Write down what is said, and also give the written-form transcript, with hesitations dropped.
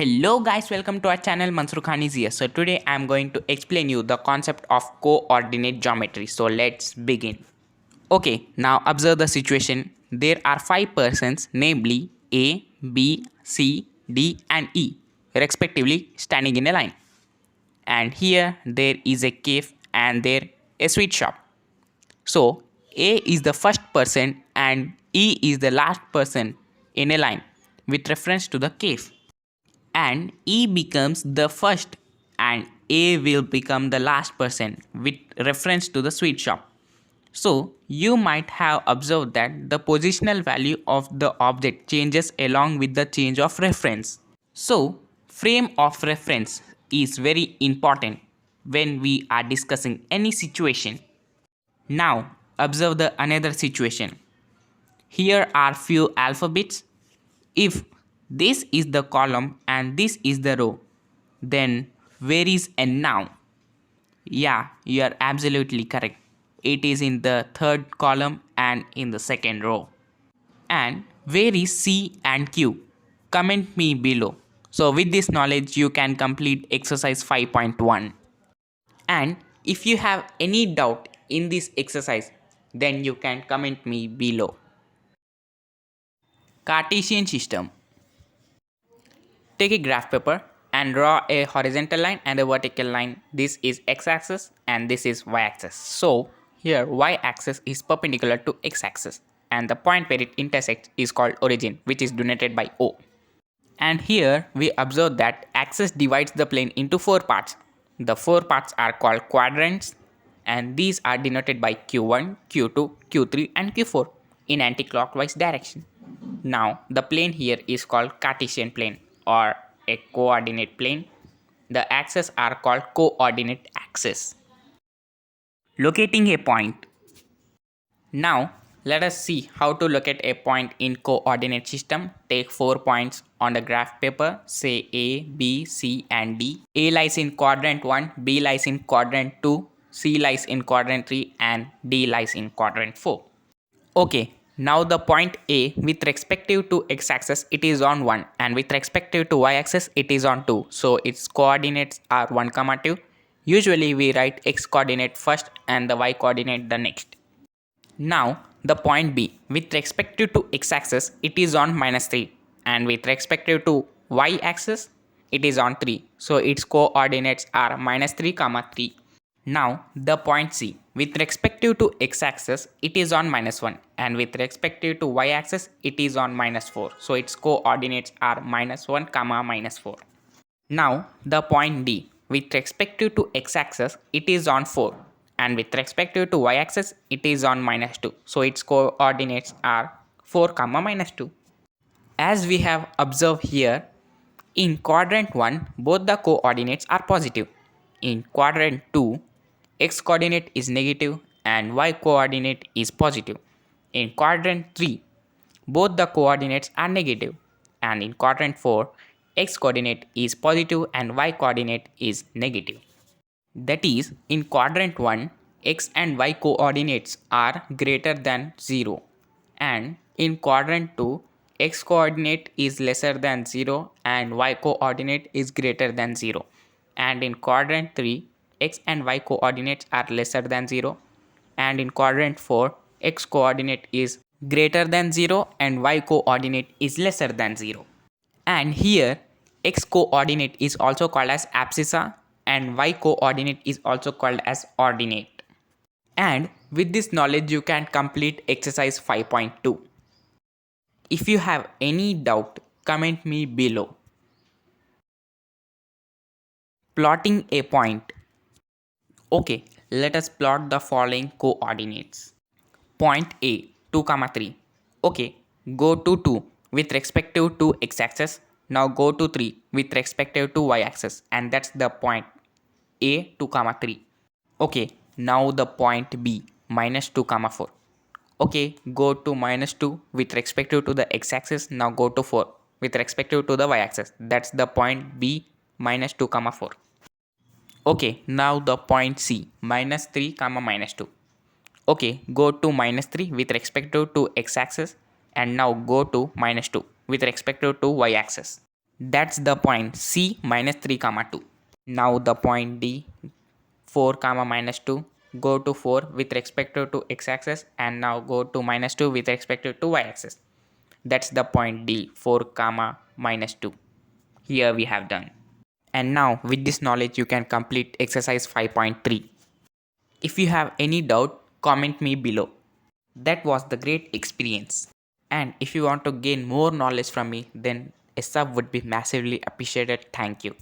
Hello guys, welcome to our channel. Mansur Khan is here. So today I am going to explain you the concept of coordinate geometry. So let's begin. Okay, now observe the situation. There are 5 persons, namely A, B, C, D and E, respectively standing in a line. And here there is a cave and there a sweet shop. So A is the first person and E is the last person in a line with reference to the cave. And E becomes the first and A will become the last person with reference to the sweet shop. So you might have observed that the positional value of the object changes along with the change of reference. So frame of reference is very important when we are discussing any situation. Now observe the another situation. Here are few alphabets. If this is the column and this is the row, then where is N now? Yeah, you are absolutely correct. It is in the third column and in the second row. And where is C and Q? Comment me below. So with this knowledge you can complete exercise 5.1. And if you have any doubt in this exercise, then you can comment me below. Cartesian system. Take a graph paper and draw a horizontal line and a vertical line. This is x-axis and this is y-axis. So here y-axis is perpendicular to x-axis and the point where it intersects is called origin, which is denoted by O. And here we observe that axis divides the plane into 4 parts. The 4 parts are called quadrants and these are denoted by Q1, Q2, Q3 and Q4 in anti-clockwise direction. Now the plane here is called Cartesian plane or a coordinate plane. The axes are called coordinate axes. Locating a point. Now let us see how to locate a point in coordinate system. Take 4 points on the graph paper, say A, B, C and D. A lies in quadrant 1, B lies in quadrant 2, C lies in quadrant 3 and D lies in quadrant 4. Okay, now the point A with respective to x-axis it is on 1 and with respective to y-axis it is on 2. So its coordinates are 1, 2. Usually we write x coordinate first and the y coordinate the next. Now the point B with respective to x-axis it is on -3 and with respective to y-axis it is on 3. So its coordinates are -3, 3. Now the point C with respective to x-axis it is on -1 and with respective to y-axis it is on -4. So its coordinates are -1, -4. Now the point D with respective to x-axis it is on 4 and with respective to y-axis it is on -2. So its coordinates are 4, -2. As we have observed here, in quadrant 1 both the coordinates are positive. In quadrant 2 x coordinate is negative and y coordinate is positive. In quadrant 3 both the coordinates are negative and in quadrant 4 x coordinate is positive and y coordinate is negative. That is, in quadrant 1 x and y coordinates are greater than 0 and in quadrant 2 x coordinate is lesser than 0 and y coordinate is greater than 0 and in quadrant 3 x and y coordinates are lesser than 0 and in quadrant 4 x coordinate is greater than 0 and y coordinate is lesser than 0. And here x coordinate is also called as abscissa and y coordinate is also called as ordinate. And with this knowledge you can complete exercise 5.2. If you have any doubt, comment me below. Plotting a point. Okay, let us plot the following coordinates. Point A 2, 3. Okay, go to 2 with respective to x-axis. Now go to 3 with respective to y-axis and that's the point A 2, 3. Okay, now the point B -2, 4. Okay, go to -2 with respective to the x-axis. Now go to 4 with respective to the y-axis. That's the point B -2, 4. Okay, now the point C -3, -2. Okay, go to -3 with respective to x-axis and now go to -2 with respective to y-axis. That's the point C minus 3 comma 2. Now the point D 4 comma minus 2, go to 4 with respect to x-axis and now go to minus 2 with respect to y-axis. That's the point D 4 comma minus 2. Here we have done. And now with this knowledge you can complete exercise 5.3. If you have any doubt, comment me below. That was the great experience. And if you want to gain more knowledge from me, then a sub would be massively appreciated. Thank you.